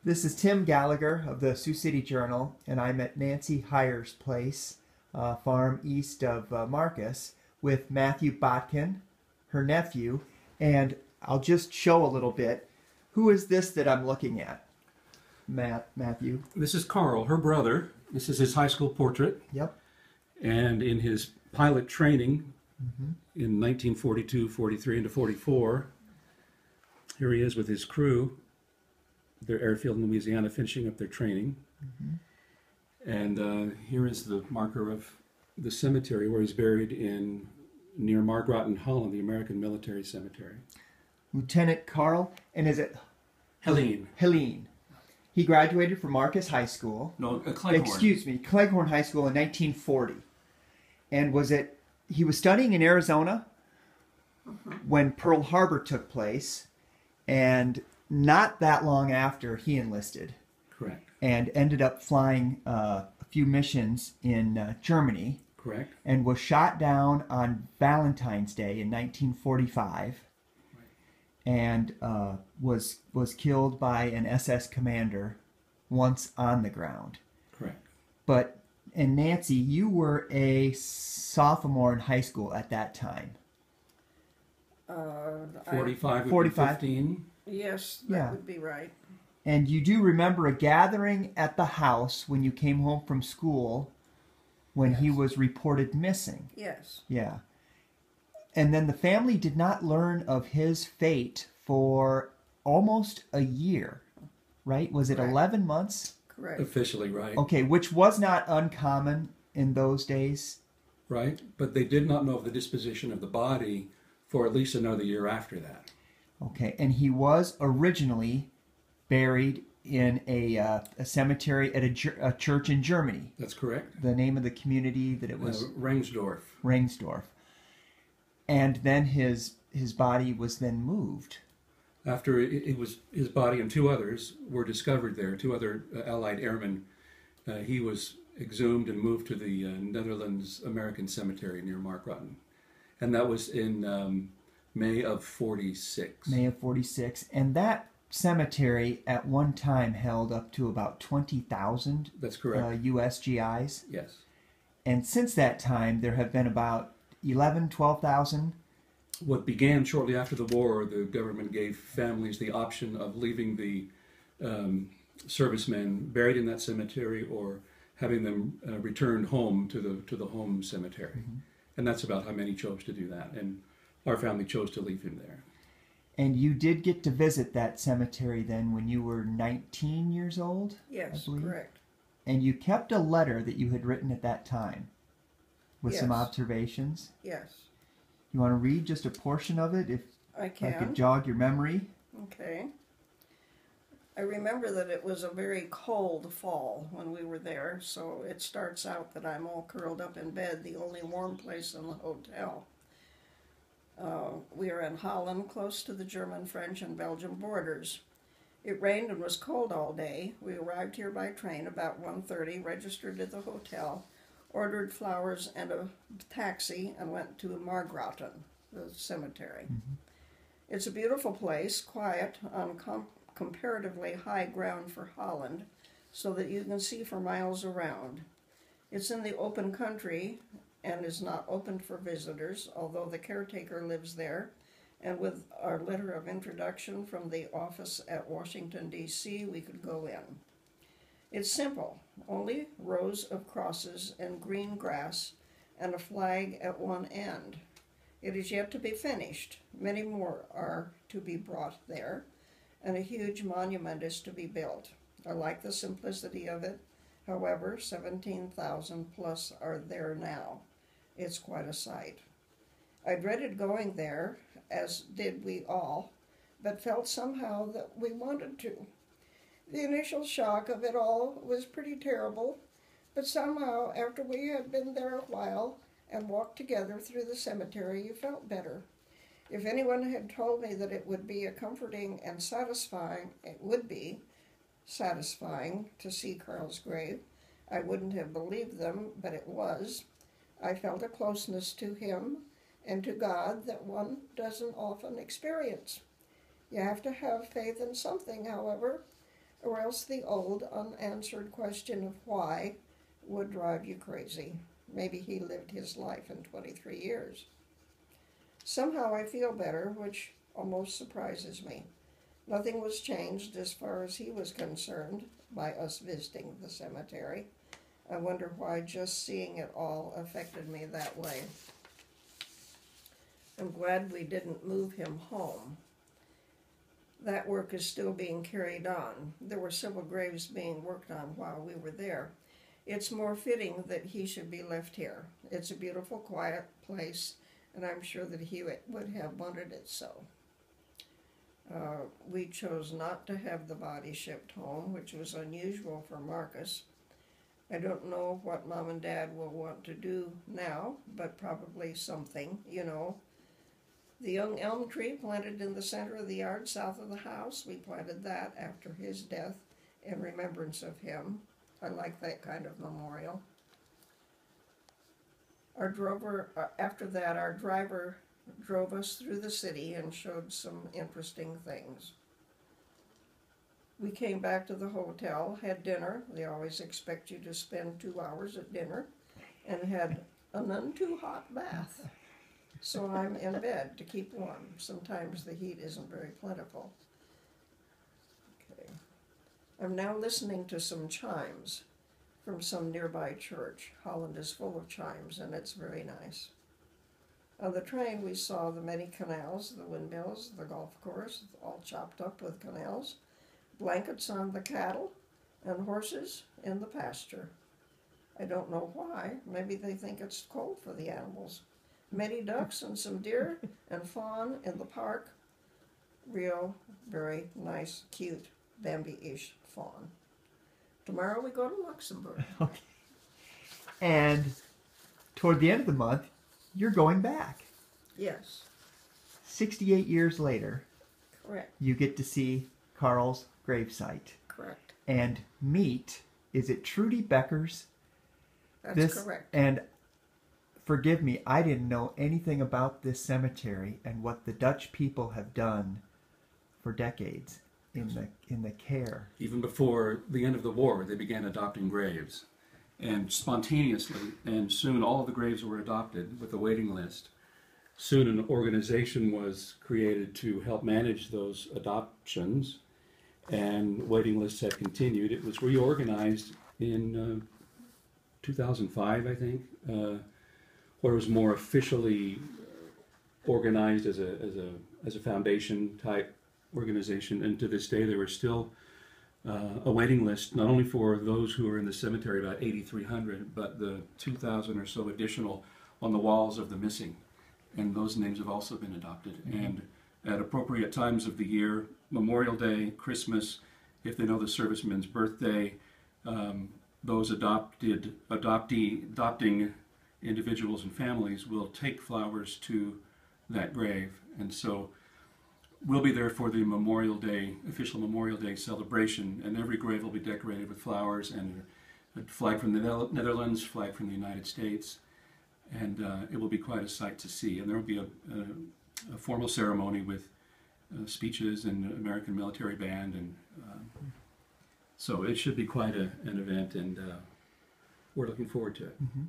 This is Tim Gallagher of the Sioux City Journal, and I'm at Nancy Heyer's place, farm east of Marcus, with Matthew Botkin, her nephew, and I'll just show a little bit. Who is this that I'm looking at? Matthew? This is Carl, her brother. This is his high school portrait. Yep. And in his pilot training in 1942, 43, into 44, here he is with his crew, their airfield in Louisiana, finishing up their training. And here is the marker of the cemetery where he's buried near Margraten, Holland, the American military cemetery. Lieutenant Carl, and is it Heline. Heline. He graduated from Marcus High School. No, Cleghorn. Excuse me, Cleghorn High School in 1940. And he was studying in Arizona when Pearl Harbor took place, and not that long after he enlisted. Correct. And ended up flying a few missions in Germany. Correct. And was shot down on Valentine's Day in 1945. And was killed by an SS commander once on the ground. Correct. And Nancy, you were a sophomore in high school at that time. 45 would 45. be 15. Yes, that would be right. And you do remember a gathering at the house when you came home from school when he was reported missing. Yes. Yeah. And then the family did not learn of his fate for almost a year, right? Was it Correct. 11 months? Correct. Officially, right. Okay, which was not uncommon in those days. Right, but they did not know of the disposition of the body for at least another year after that. Okay, and he was originally buried in a cemetery at a church in Germany. That's correct. The name of the community that it was? Rengsdorf. Rengsdorf. And then his body was then moved. After his body and two others were discovered there, two other Allied airmen, he was exhumed and moved to the Netherlands American Cemetery near Margraten. And that was in May of 46. May of 46. And that cemetery at one time held up to about 20,000 That's correct. U.S. GIs. Yes. And since that time, there have been about 12,000. What began shortly after the war, the government gave families the option of leaving the servicemen buried in that cemetery or having them returned home to the home cemetery. And that's about how many chose to do that. And our family chose to leave him there. And you did get to visit that cemetery then when you were 19 years old? Yes, I believe. correct. And you kept a letter that you had written at that time with some Yes. observations? Yes. You want to read just a portion of it if I can. I could jog your memory? Okay. I remember that it was a very cold fall when we were there, so it starts out that I'm all curled up in bed, the only warm place in the hotel. We are in Holland, close to the German, French, and Belgian borders. It rained and was cold all day. We arrived here by train about 1:30, registered at the hotel, ordered flowers and a taxi, and went to Margraten, the cemetery. It's a beautiful place, quiet, on comparatively high ground for Holland, so that you can see for miles around. It's in the open country and is not open for visitors, although the caretaker lives there, and with our letter of introduction from the office at Washington, D.C., we could go in. It's simple, only rows of crosses and green grass and a flag at one end. It is yet to be finished. Many more are to be brought there, and a huge monument is to be built. I like the simplicity of it. However, 17,000 plus are there now. It's quite a sight. I dreaded going there, as did we all, but felt somehow that we wanted to. The initial shock of it all was pretty terrible, but somehow, after we had been there a while and walked together through the cemetery, you felt better. If anyone had told me that it would be a comforting and satisfying, it would be satisfying to see Carl's grave, I wouldn't have believed them, but it was. I felt a closeness to him and to God that one doesn't often experience. You have to have faith in something, however. or else the old unanswered question of why would drive you crazy. Maybe he lived his life in 23 years. Somehow I feel better, which almost surprises me. Nothing was changed as far as he was concerned by us visiting the cemetery. I wonder why just seeing it all affected me that way. I'm glad we didn't move him home. That work is still being carried on. There were several graves being worked on while we were there. It's more fitting that he should be left here. It's a beautiful, quiet place, and I'm sure that he would have wanted it so. We chose not to have the body shipped home, which was unusual for Marcus. I don't know what Mom and Dad will want to do now, but probably something, you know. The young elm tree planted in the center of the yard south of the house, we planted that after his death in remembrance of him. I like that kind of memorial. After that, our driver drove us through the city and showed some interesting things. We came back to the hotel, had dinner. They always expect you to spend 2 hours at dinner, and had a none too hot bath. So I'm in bed to keep warm. Sometimes the heat isn't very plentiful. Okay. I'm now listening to some chimes from some nearby church. Holland is full of chimes, and it's very nice. On the train, we saw the many canals, the windmills, the golf course, all chopped up with canals, blankets on the cattle, and horses in the pasture. I don't know why. Maybe they think it's cold for the animals. Many ducks and some deer and fawn in the park. Real, very nice, cute, Bambi-ish fawn. Tomorrow we go to Luxembourg. Okay. And toward the end of the month, you're going back. Yes. 68 years later, Correct. you get to see Carl's gravesite. Correct. And meet, is it Trudy Becker's? That's correct. And forgive me, I didn't know anything about this cemetery and what the Dutch people have done for decades in the care. Even before the end of the war, they began adopting graves. And spontaneously, and soon all of the graves were adopted with a waiting list. Soon an organization was created to help manage those adoptions, and waiting lists have continued. It was reorganized in 2005, I think, where it was more officially organized as a foundation type organization. And to this day, there was still a waiting list, not only for those who are in the cemetery, about 8,300, but the 2,000 or so additional on the walls of the missing. And those names have also been adopted. Mm-hmm. And at appropriate times of the year, Memorial Day, Christmas, if they know the serviceman's birthday, those adopting individuals and families will take flowers to that grave. And so we'll be there for the Memorial Day, official Memorial Day celebration, and every grave will be decorated with flowers and a flag from the Netherlands, flag from the United States, and it will be quite a sight to see. And there will be a formal ceremony with speeches and American military band, and so it should be quite an event, and we're looking forward to it. Mm-hmm.